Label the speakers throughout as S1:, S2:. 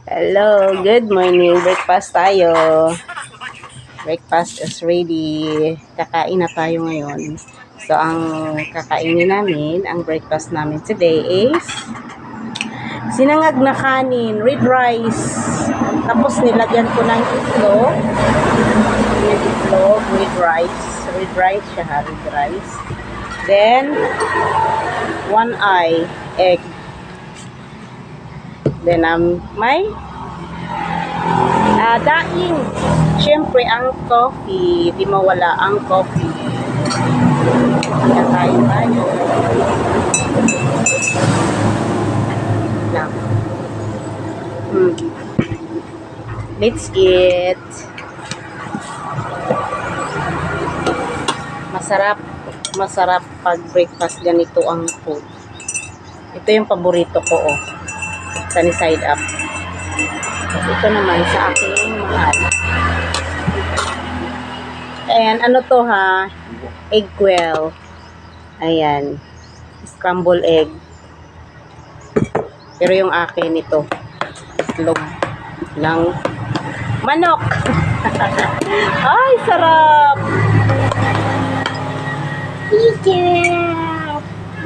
S1: Hello, good morning. Breakfast tayo. Breakfast is ready. Kakain na tayo ngayon. So, ang kakainin namin, ang breakfast namin today is sinangag na kanin, red rice. Tapos nilagyan ko ng itlog. Yung itlog, red rice. Red rice siya, red rice. Then, one eye, egg. Then, may daing. Siyempre, ang coffee. Di mawala ang coffee. Kakain tayo. Let's eat. Masarap pag breakfast ganito ang food. Ito yung paborito ko, oh. Sunny side up. Tapos ito naman sa aking mahal. Ayan, ano to ha? Egg quail. Ayan. Scramble egg. Pero yung akin ito, itlog ng manok. Ay, sarap!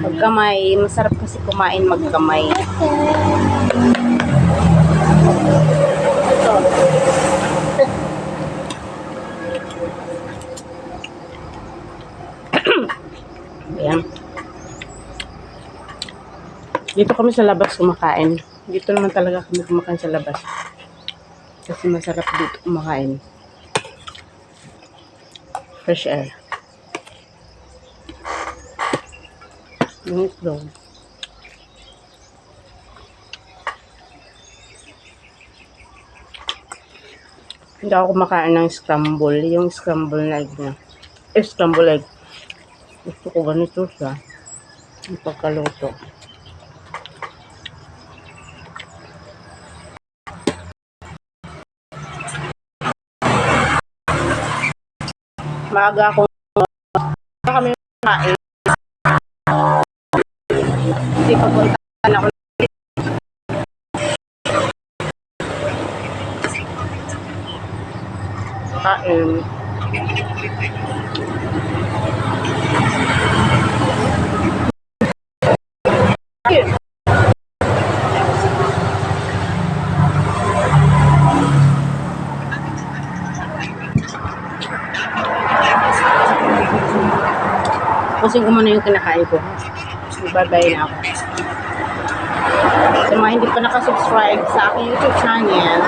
S1: Magkamay. Masarap kasi kumain magkamay. Ito. Ayan. Dito kami sa labas kumakain. Dito naman talaga kami kumakain sa labas. Kasi masarap dito kumakain. Fresh air. Yung itlog. Hindi ako kumakain ng scramble. Yung scramble na egg na. Scramble egg. Gusto ko ganito siya. Yung pagkaluto. Maaga akong kami kumain. Hindi papuntahan ako. Kain. Pusing ko muna yung kinakain ko. Bye-bye na ako. Sa mga hindi pa nakasubscribe sa aking YouTube channel,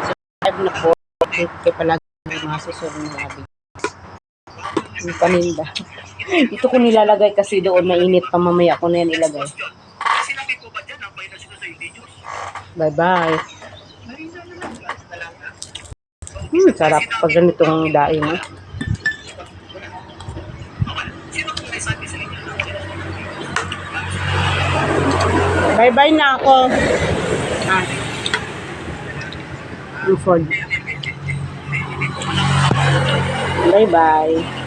S1: subscribe na po. Kaya palagi mga susunod na mga videos. Yung paninda. Ito ko nilalagay kasi doon mainit pa, mamaya ko na yan ilagay. Bye-bye. Sarap pag ganitong daing. Bye-bye na ako. Food. Bye-bye.